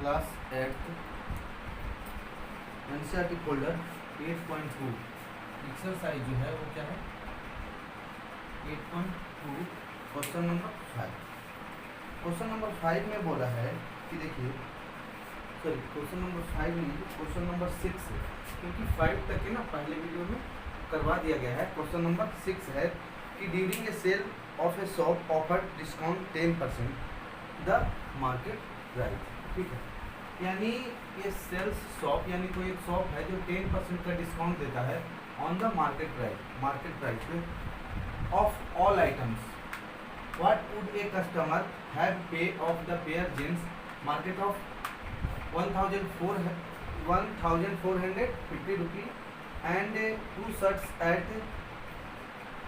Class 8 NCERT folder 8.2 exercise जो है वो क्या है 8.2 क्वेश्चन नंबर 5। क्वेश्चन नंबर 5 में बोला है कि देखिए क्वेश्चन नंबर 5 नहीं, क्वेश्चन नंबर 6 है, क्योंकि 5 तक है ना पहले वीडियो में करवा दिया गया है। क्वेश्चन नंबर 6 है कि during a sale of a shop offer discount 10% the market price. ठीक है, यानी ये सेल्स शॉप यानी कोई एक शॉप है जो 10% का डिस्काउंट देता है ऑन द मार्केट प्राइस पे of all items. What would a customer have pay of the pair jeans market of 1450 rupee and 2 shirts at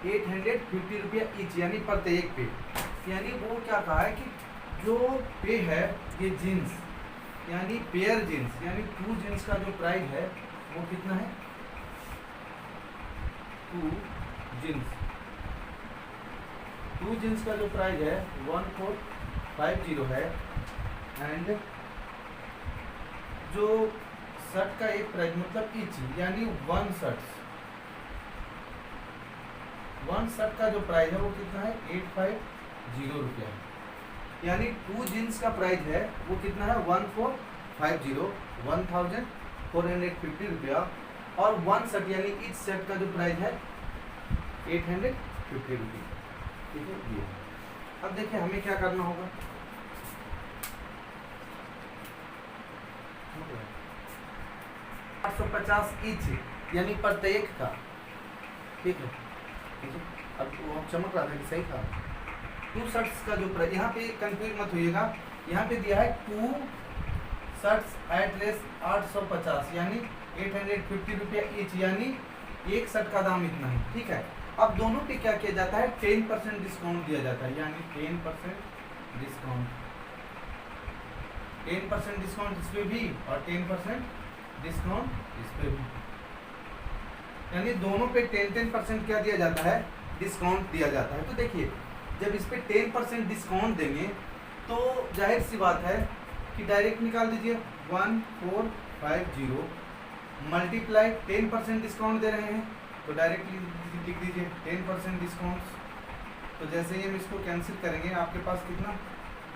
850 रुपया ईच, यानी प्रत्येक पे। यानी वो क्या कहा है कि जो पे है ये जीन्स यानी पेयर जीन्स यानी 2 जीन्स का जो प्राइस है वो कितना है 2 जीन्स का जो प्राइस है 1450 है। एंड जो शर्ट का एक प्राइस मतलब ईच यानी 1 शर्ट का जो प्राइस है वो कितना है 850 रुपया है। यानी 2 जीन्स का प्राइस है वो कितना है 1450 रुपया, और 1 शर्ट यानी ईच शर्ट का जो प्राइस है 850 रुपये। ठीक है, ये अब देखिए हमें क्या करना होगा। 850 ईच यानी प्रत्येक का। ठीक है, अब वो चमक रहा था कि सही था। 2 शर्ट्स का जो प्राइस, यहाँ पे कंफ्यूज मत होइएगा, यहाँ पे दिया है 2 शर्ट्स एट रेस 850 यानी 850 रुपया ईच, यानी एक शर्ट का दाम इतना है। ठीक है, अब दोनों पे क्या किया जाता है 10% डिस्काउंट दिया जाता है, यानी 10% डिस्काउंट इस पे भी और 10% डिस्काउंट इस पे भी, यानी दोनों पे 10% क्या दिया जाता है डिस्काउंट दिया जाता है। तो देखिए जब इस पे 10% डिस्काउंट देंगे तो जाहिर सी बात है कि डायरेक्ट निकाल दीजिए 1450 मल्टीप्लाई 10% डिस्काउंट दे रहे हैं तो डायरेक्टली लिख दीजिए 10% डिस्काउंट। तो जैसे ही हम इसको कैंसिल करेंगे आपके पास कितना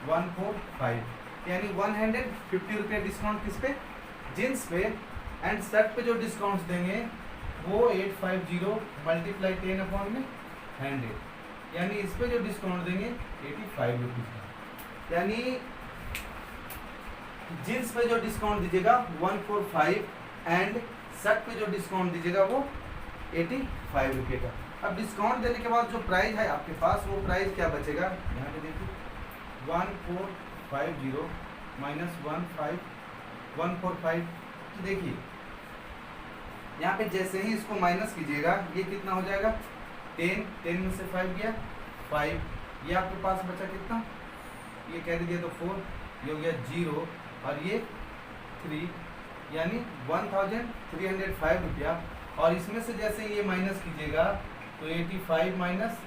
145 यानी 150 रुपये डिस्काउंट किस पे जींस पे, एंड शर्ट पे जो डिस्काउंट देंगे वो 850 मल्टीप्लाई 10/100 यानी इस पे जो डिस्काउंट देंगे 85 रुपीज़ का। यानी जींस पे जो डिस्काउंट दीजिएगा 145 एंड शर्ट पे जो डिस्काउंट दीजिएगा वो 85 रुपये का। अब डिस्काउंट देने के बाद जो प्राइस है आपके पास वो प्राइस क्या बचेगा, यहाँ पे देखिए 1450 माइनस 145। तो देखिए यहाँ पे जैसे ही इसको माइनस कीजिएगा ये कितना हो जाएगा 10 में से 5 गया 5, ये आपके पास बचा कितना, ये कैरी दिया तो 4, ये हो गया 0 और ये 3, यानी 1305 रुपया। और इसमें से जैसे ये माइनस कीजिएगा तो 85 माइनस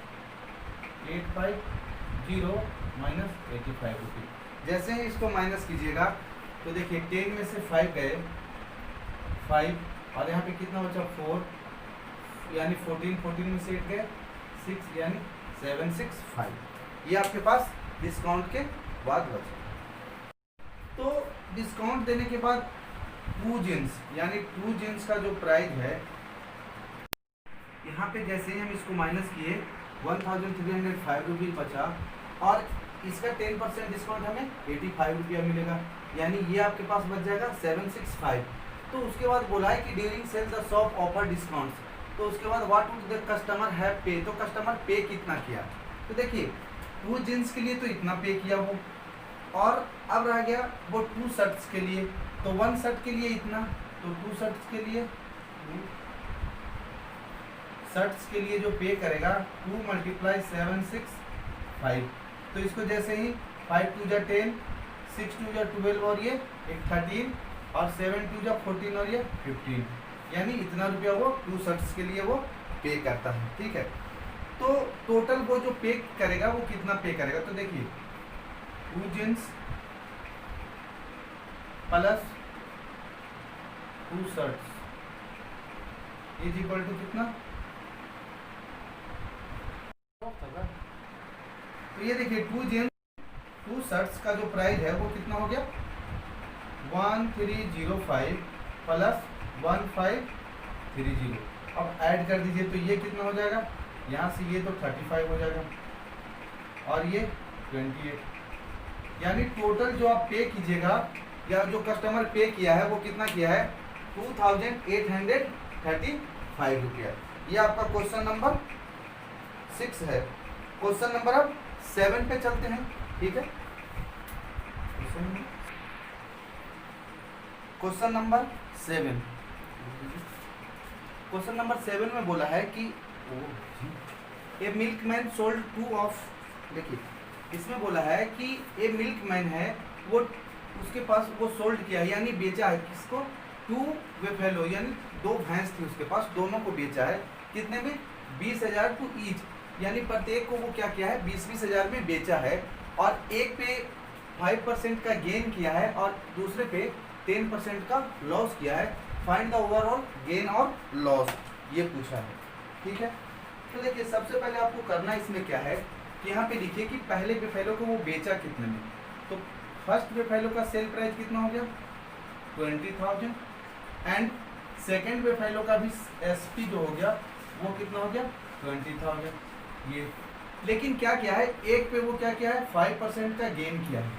850 माइनस 85 रुपये। जैसे ही इसको माइनस कीजिएगा तो देखिए 10 में से 5 गए 5 और यहाँ पे कितना बचा 4, यानी 14 में से 8 गए 6 यानी 765। ये आपके पास डिस्काउंट के बाद बचा। तो डिस्काउंट देने के बाद 2 जींस यानी 2 जींस का जो प्राइस है यहाँ पे जैसे ही हम इसको माइनस किए 1305 रुपये बचा, और इसका 10% डिस्काउंट हमें 85 रुपया मिलेगा, यानी ये आपके पास बच जाएगा 765। तो उसके बाद बोला है कि during sale the shop offer discounts, तो उसके बाद what would the customer have pay, तो कस्टमर पे कितना किया। तो देखिए 2 जींस के लिए तो इतना पे किया वो, और अब रह गया वो 2 शर्ट्स के लिए, तो 1 शर्ट के लिए इतना, तो 2 शर्ट्स के लिए जो पे करेगा 2 मल्टीप्लाई 765। तो इसको जैसे ही 5 2 जा 10, 6 2 जा 12 और ये एक 13 और 7 2 जा 14 और ये 15, यानी इतना रुपया वो 2 शर्ट्स के लिए वो पे करता है। ठीक है, तो टोटल वो जो पे करेगा वो कितना पे करेगा, तो देखिए 2 jeans plus 2 shirts is equal to कितना? तो ये देखिए 2 जीन्स 2 शर्ट्स का जो प्राइस है वो कितना हो गया? 1305 प्लस 1530। अब ऐड कर दीजिए तो ये कितना हो जाएगा? यहाँ से ये तो 35 हो जाएगा और ये 28, यानी टोटल जो आप पे कीजिएगा या जो कस्टमर पे किया है वो कितना किया है? 2835 रुपया। ये आपका क्वेश्चन नंबर 6 है। क्वेश्चन नंबर अब 7 पे चलते हैं, ठीक है। क्वेश्चन नंबर 7, क्वेश्चन नंबर 7 में बोला है कि ए मिल्कमैन सोल्ड 2 ऑफ, देखिए इसमें बोला है कि ए मिल्कमैन है वो उसके पास वो सोल्ड किया है यानी बेचा है किसको? 2 वेफेलो यानी 2 भैंस थी उसके पास, दोनों को बेचा है कितने में? 20,000 टू ईच, यानी प्रत्येक को वो क्या किया है? 20-20 हज़ार में बेचा है और एक पे 5% का गेन किया है और दूसरे पे 10% का लॉस किया है। फाइंड द ओवरऑल गेन और लॉस, ये पूछा है, ठीक है। तो देखिए सबसे पहले आपको करना इसमें क्या है कि यहाँ पे लिखिए कि पहले वेफेलो को वो बेचा कितने में। तो फर्स्ट वेफेलो का सेल प्राइस कितना हो गया? 20,000 एंड सेकेंड वेफेलो का भी एसपी जो हो गया वो कितना हो गया? 20,000। ये लेकिन क्या किया है? एक पे वो क्या किया है? 5% का गेन किया है,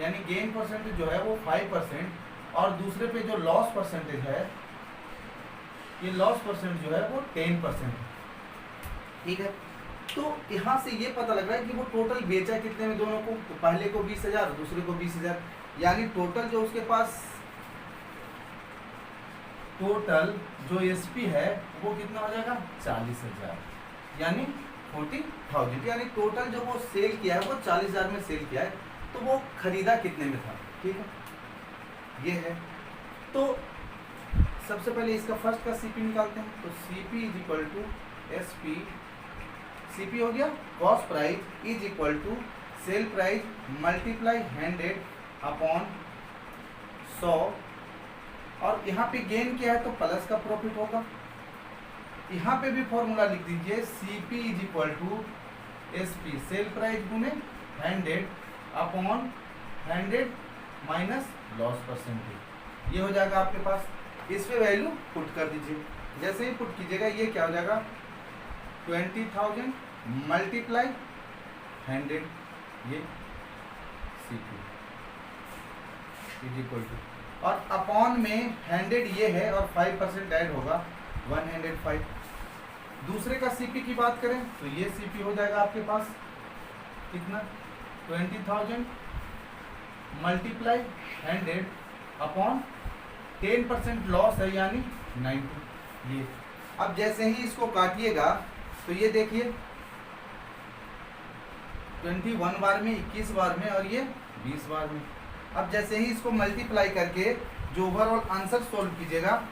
यानी गेन परसेंटेज जो है वो 5% और दूसरे पे जो लॉस परसेंटेज है, ये लॉस परसेंट जो है वो 10% है, ठीक है। तो यहाँ से ये पता लग रहा है कि वो टोटल बेचा कितने में दोनों को? तो पहले को 20,000 दूसरे को 20,000, यानी टोटल जो उसके पास टोटल जो एसपी है वो कितना हो जाएगा? 40,000 यानी 40,000, यानी टोटल जो वो सेल किया है वो 40,000 में सेल किया है। तो वो खरीदा कितने में था, ठीक है, ये है। तो सबसे पहले इसका फर्स्ट का सीपी निकालते हैं। तो CP is equal to SP, CP हो गया cost price is equal to sale price multiply 100 upon 100 और यहाँ पे गेन किया है तो प्लस का प्रॉफिट होगा। यहाँ पे भी फॉर्मूला लिख दीजिए, CP is equal to SP sale price गुने 100 अपॉन 100 माइनस लॉस परसेंटेज, ये हो जाएगा आपके पास। इस पे वैल्यू पुट कर दीजिए, जैसे ही पुट कीजिएगा ये क्या हो जाएगा? 20,000 मल्टीप्लाई 100, ये सीपी इज इक्वल टू, और अपॉन में 100 ये है और 5% ऐड होगा 105। दूसरे का सीपी की बात करें तो ये सीपी हो जाएगा आपके पास कितना? 20,000 मल्टीप्लाई 100 अपॉन 10% लॉस है यानी 90, ये। अब जैसे ही इसको काटिएगा तो ये देखिए 21 बार में, 21 बार में और ये 20 बार में। अब जैसे ही इसको मल्टीप्लाई करके जो ओवरऑल आंसर सॉल्व कीजिएगा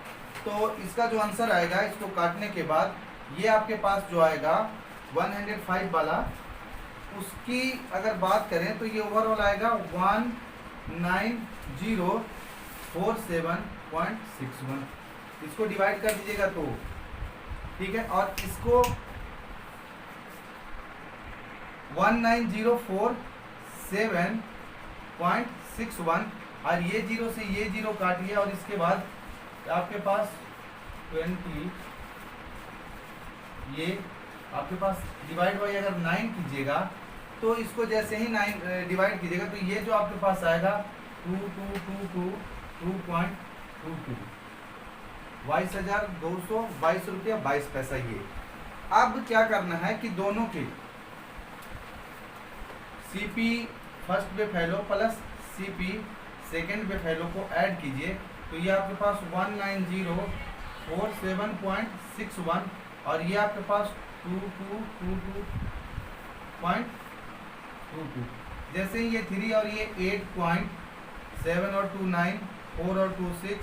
तो इसका जो आंसर आएगा इसको काटने के बाद ये आपके पास जो आएगा 105 वाला, उसकी अगर बात करें तो ये ओवरऑल आएगा 19047.61। इसको डिवाइड कर दीजिएगा तो ठीक है, और इसको 19047.61 और ये जीरो से ये जीरो काटिए और इसके बाद आपके पास 20, ये आपके पास डिवाइड बाई अगर 9 कीजिएगा तो इसको जैसे ही 9 डिवाइड कीजिएगा तो ये जो आपके पास आएगा 2222.22 22,222 रुपया 22 पैसा। ये अब क्या करना है कि दोनों के सीपी फर्स्ट पे फैलो प्लस सीपी सेकेंड पे फैलो को ऐड कीजिए तो ये आपके पास 19047.61 और ये आपके पास 2222.22। जैसे ही ये 3 और ये 8.7 और 2 9, 4 और 2 6,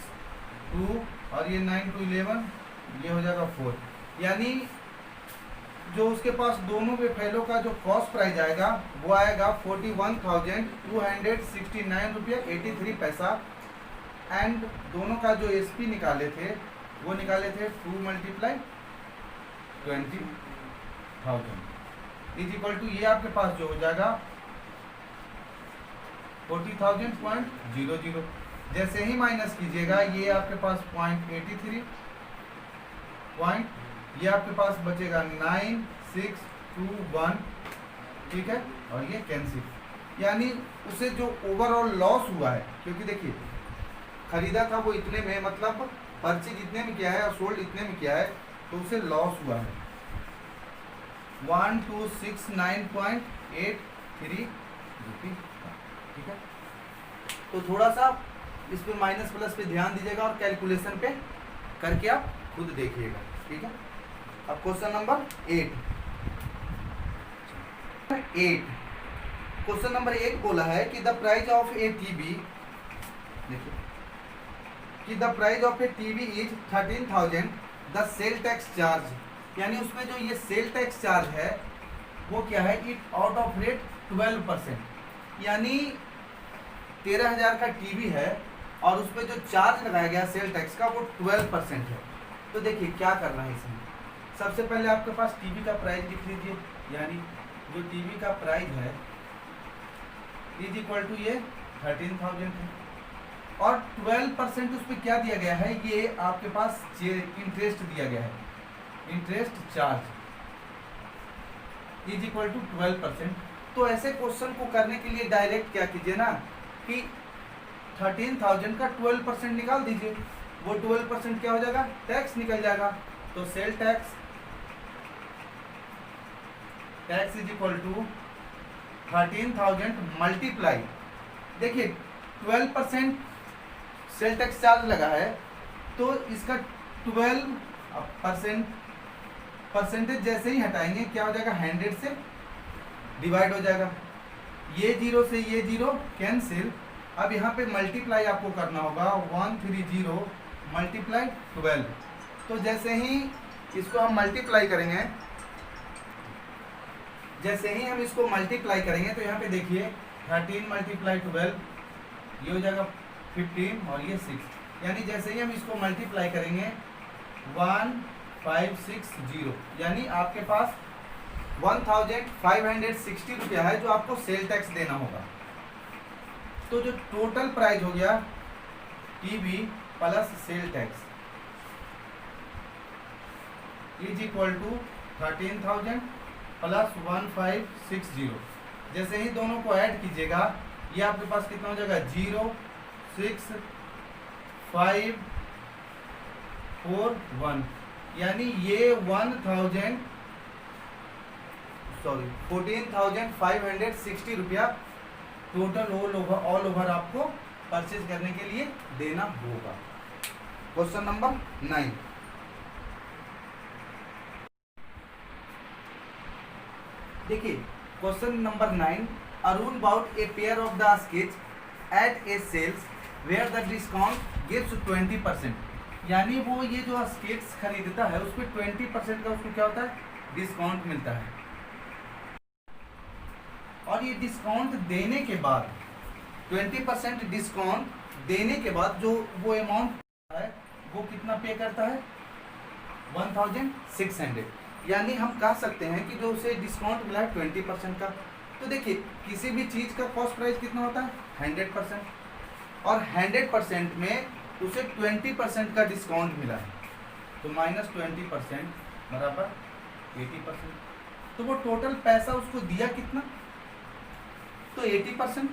2 और ये 9 2 11, ये हो जाएगा 4, यानी जो उसके पास दोनों पे फैलो का जो कॉस्ट प्राइस आएगा वो आएगा 41,269 रुपया 83 पैसा। एंड दोनों का जो एसपी निकाले थे वो निकाले थे 2 × 20,000 इज इक्वल टू ये आपके पास जो हो जाएगा 40,000.00। जैसे ही माइनस कीजिएगा ये आपके पास 0.83 ये आपके पास बचेगा 9621, ठीक है, और ये कैंसिल। यानी उसे जो ओवरऑल लॉस हुआ है, क्योंकि देखिए खरीदा था वो इतने में, मतलब परचेज इतने में किया है और सोल्ड इतने में किया है, तो उसे लॉस हुआ है 1269.83 रुपये, ठीक है। तो थोड़ा सा इस पे माइनस प्लस पे ध्यान दीजिएगा और कैलकुलेशन पे करके आप खुद देखिएगा, ठीक है। अब क्वेश्चन नंबर 8 क्वेश्चन नंबर 8 बोला है कि the price of A TV, देखिए कि the price of A TV is 13,000, the sale tax charge, यानी उसमें जो ये सेल टैक्स चार्ज है वो क्या है, इट आउट ऑफ रेट 12%, यानी 13,000 का टीवी है और उसमें जो चार्ज लगाया गया सेल टैक्स का वो 12% है। तो देखिए क्या करना है इसमें, सबसे पहले आपके पास टीवी का प्राइस लिख लीजिए, यानी जो टीवी का प्राइस है इज इक्वल टू ये 13,000 है और 12% उस पर क्या दिया गया है, ये आपके पास इंटरेस्ट दिया गया है, interest charge is equal to 12%। तो ऐसे क्वेश्चन को करने के लिए डायरेक्ट क्या कीजिए ना कि 13,000 का 12% निकाल दीजिए, वो 12% क्या हो जाएगा, टैक्स निकल जाएगा। तो sale tax is equal to 13,000 multiply, देखिए 12% सेल टैक्स चार्ज लगा है तो इसका 12% जैसे ही हटाएंगे क्या हो जाएगा, 100 से डिवाइड हो जाएगा, ये 0 से ये 0 कैंसिल। अब यहाँ पे मल्टीप्लाई आपको करना होगा 130 मल्टीप्लाई 12। तो जैसे ही इसको हम मल्टीप्लाई करेंगे, जैसे ही हम इसको मल्टीप्लाई करेंगे तो यहाँ पे देखिए 13 मल्टीप्लाई 12 ये हो जाएगा 15 और ये 6, यानी जैसे ही हम इसको मल्टीप्लाई करेंगे 1560, यानी आपके पास 1,560 रुपया है जो आपको सेल टैक्स देना होगा। तो जो टोटल प्राइस हो गया TV plus sale tax is equal to 13,000 plus 1560। जैसे ही दोनों को ऐड कीजिएगा ये आपके पास कितना हो जाएगा, 06541, यानी ये 14,560 रुपया टोटल ऑल ओवर आपको परचेज करने के लिए देना होगा। क्वेश्चन नंबर 9, देखिए question number 9, Arun bought a pair of the sketch at a sales where the discount gives 20%, यानी वो ये जो स्केट्स खरीदता है उस पर 20% का उसको क्या होता है, डिस्काउंट मिलता है। और ये डिस्काउंट देने के बाद 20% डिस्काउंट देने के बाद जो वो अमाउंट है वो कितना पे करता है, 1,600, यानी हम कह सकते हैं कि जो उसे डिस्काउंट मिला है 20% का। तो देखिए किसी भी चीज़ का कॉस्ट प्राइस कितना होता है, 100%, और 100% में उसे 20% का डिस्काउंट मिला है, तो -20% बराबर 80%। तो वो टोटल पैसा उसको दिया कितना, तो 80%,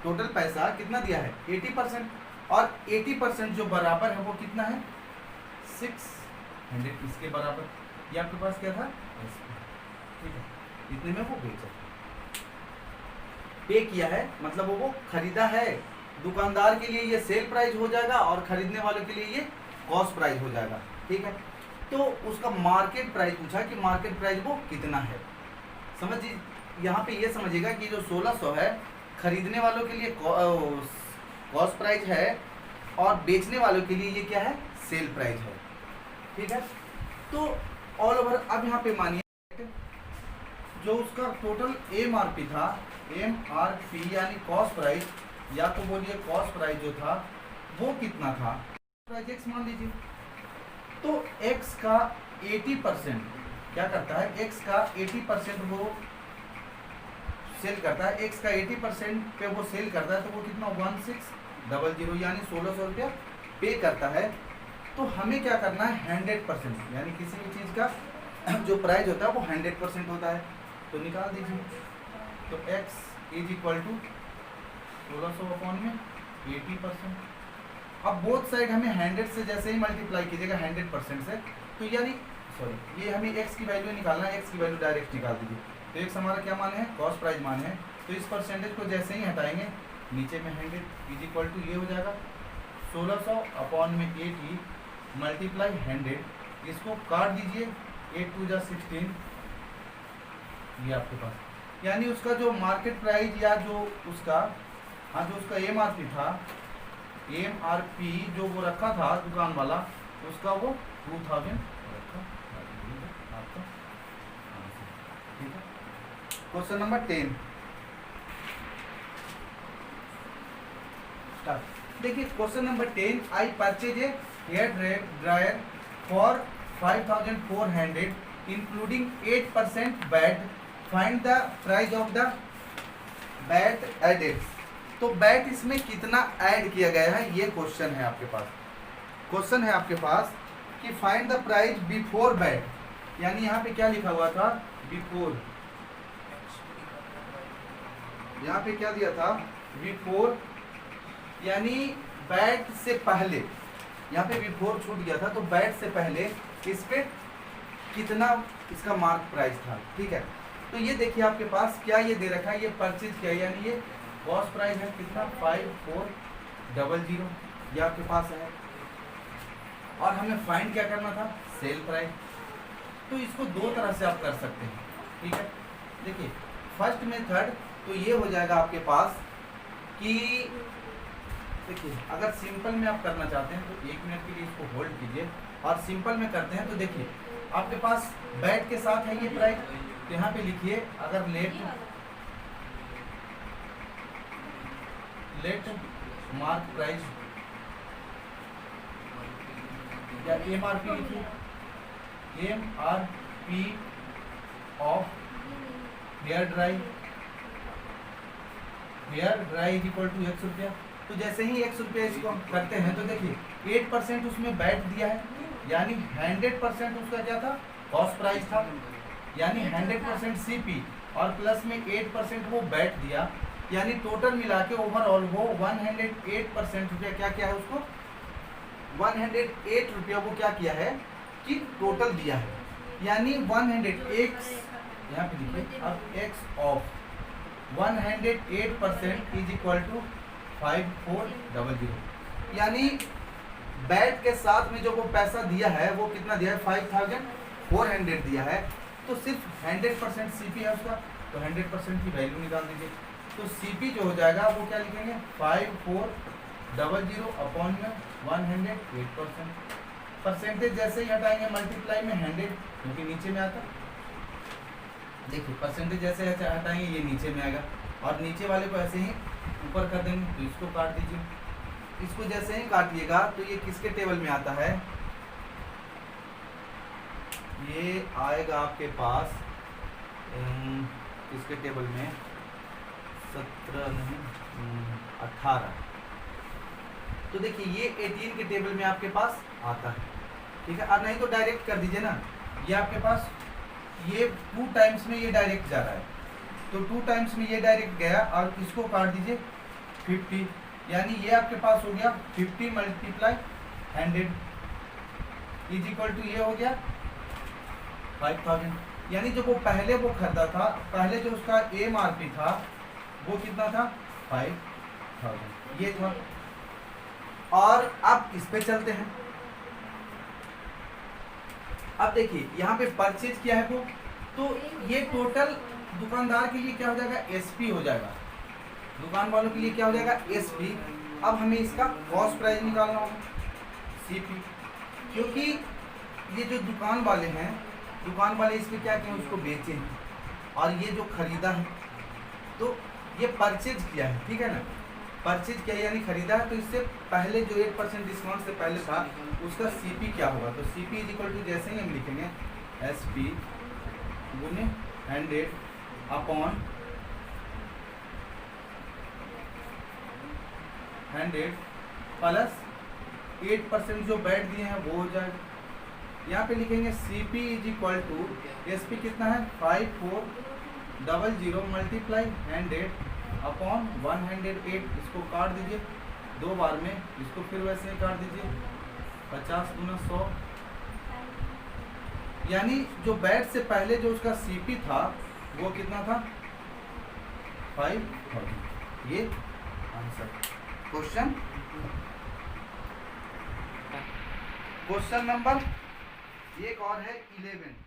टोटल पैसा कितना दिया है 80%, और 80% जो बराबर है वो कितना है 600, इसके बराबर। ये आपके पास क्या था, ठीक है, इतने में वो बेचा, पे किया है, मतलब वो खरीदा है। दुकानदार के लिए ये सेल प्राइस हो जाएगा और खरीदने वालों के लिए ये कॉस्ट प्राइस हो जाएगा, ठीक है। तो उसका मार्केट प्राइस पूछा कि मार्केट प्राइस वो कितना है, समझिए यहाँ पे ये समझिएगा कि जो 1600 है खरीदने वालों के लिए कॉस्ट प्राइस है और बेचने वालों के लिए ये क्या है, सेल प्राइस है, ठीक है। तो ऑल ओवर अब यहाँ पे मानिए जो उसका टोटल MRP था, MRP यानी कॉस्ट प्राइस, या तो बोलिए कॉस्ट प्राइस जो था वो कितना था, प्राइस एक्स मान लीजिए। तो एक्स का 80% क्या करता है, एक्स का 80% वो सेल करता है, एक्स का 80% पे वो सेल करता है, तो वो कितना 1600 यानी 1600 रुपया पे करता है। तो हमें क्या करना है 100%, यानी किसी भी चीज़ का जो प्राइस होता है वो 100% होता है, तो निकाल दीजिए। तो x is equal to 1600 upon में 80%। अब बोथ साइड हमें 100 से जैसे ही मल्टीप्लाई कीजिएगा 100% से, तो यानी सॉरी ये हमें x की वैल्यू निकालना है, x की वैल्यू डायरेक्ट निकाल दीजिए। तो x हमारा क्या मान है, कॉस्ट प्राइस मान है। तो इस परसेंटेज को जैसे ही हटाएंगे नीचे में 100 इज इक्वल टू ये हो जाएगा 1600 अपॉन में 80 मल्टीप्लाई 100, इसको काट दीजिए 8 2 जा 16, ये आपके पास, यानी उसका जो मार्केट प्राइस या जो उसका जो उसका MRP था, MRP जो वो रखा था दुकान वाला, उसका वो 2000 रखा आपका। ठीक है, क्वेश्चन नंबर 10 स्टार्ट। देखिए question number 10, I purchase a hair dryer for 5400 including 8% bat, find the price of the bat added. तो बैट इसमें कितना ऐड किया गया है, ये क्वेश्चन है आपके पास। क्वेश्चन है आपके पास कि find the price before bat, यानी यहाँ पे क्या लिखा हुआ था बिफोर, यहाँ पे क्या दिया था बिफोर, यानी बैट से पहले, यहाँ पे बिफोर छूट गया था, तो बैट से पहले इस पे कितना इसका मार्क प्राइस था। ठीक है, तो ये देखिए आपके पास क्या ये दे रखा है, ये परचेज किया, यानी ये कॉस्ट प्राइस है कितना 5400, ये आपके पास है। और हमें फाइंड क्या करना था, सेल प्राइस। तो इसको दो तरह से आप कर सकते हैं। ठीक है, देखिए फर्स्ट मेथड तो ये हो जाएगा आपके पास कि देखिए अगर सिंपल में आप करना चाहते हैं तो 1 मिनट के लिए इसको होल्ड कीजिए, और सिंपल में करते हैं तो देखिए आपके पास बैट के साथ है ये प्राइस, तो यहाँ पे लिखिए अगर लेट मार्क प्राइस या MRP लिखिए, MRP of hair dry is equal to 100 रुपया। तो जैसे ही 100 रुपया इसको हम करते हैं तो देखिए 8% उसमें बैट दिया है, यानी 100% उसका क्या था, कॉस्ट प्राइस था, यानी 100% CP और प्लस में 8% वो बैट दिया, यानी टोटल मिला के ओवरऑल वो 108% रुपया क्या किया है उसको, 108 रुपया वो क्या किया है कि टोटल दिया है, यानी 100x, यहाँ पे देखिए अब x of 108% is equal to 5400, यानी बैट के साथ में जो वो पैसा दिया है वो कितना दिया है 5400 दिया है। तो सिर्फ 100% CP है उसका, तो 100% की वैल्यू निकाल दीजिए। तो CP जो हो जाएगा वो क्या लिखेंगे 5400 अपॉन में 108%। परसेंटेज जैसे ही हटाएंगे मल्टीप्लाई में 100, क्योंकि नीचे में आता, देखिए परसेंटेज जैसे हटाएंगे ये नीचे में आएगा, और नीचे वाले को ऐसे ही ऊपर कर देंगे, तो इसको काट दीजिए। इसको जैसे ही काटिएगा तो ये किसके टेबल में आता है, ये आएगा आपके पास किसके टेबल में, 17 नहीं 18। तो देखिए ये 18 के टेबल में आपके पास आता है। ठीक है, अब नहीं तो डायरेक्ट कर दीजिए ना, ये आपके पास ये 2 टाइम्स में ये डायरेक्ट जा रहा है, तो 2 टाइम्स में ये डायरेक्ट गया, और इसको काट दीजिए 50, यानी ये आपके पास हो गया 50 मल्टीप्लाई 100 इज इक्वल टू ये हो गया 5000, यानी जो वो पहले वो खरीदा था, पहले जो उसका MRP था वो कितना था 5000 ये था। और अब इस पे चलते हैं, अब देखिए यहाँ पे परचेज किया है वो, तो ये टोटल दुकानदार के लिए क्या हो जाएगा SP हो जाएगा, दुकान वालों के लिए क्या हो जाएगा SP। अब हमें इसका कॉस्ट प्राइस निकालना होगा CP, क्योंकि ये जो दुकान वाले हैं, दुकान वाले इस पे क्या किए उसको बेचे हैं, और ये जो खरीदा है, तो ये परचेज किया है, ठीक है ना, परचेज किया यानी खरीदा है, तो इससे पहले जो 8% डिस्काउंट से पहले था उसका सीपी क्या होगा, तो सीपी इज इक्वल टू जैसे ही हम लिखेंगे एसपी गुने 100 अपॉन 100 प्लस 8% जो बैठ दिए हैं वो हो जाएगा। यहाँ पे लिखेंगे CP is equal to SP कितना है 5400 मल्टीप्लाई 100 अपॉन 108, इसको काट दीजिए 2 बार में, इसको फिर वैसे ही काट दीजिए 50 गुना 100, यानी जो बैट से पहले जो उसका CP था वो कितना था 5,000। ये आंसर। क्वेश्चन नंबर एक और है 11।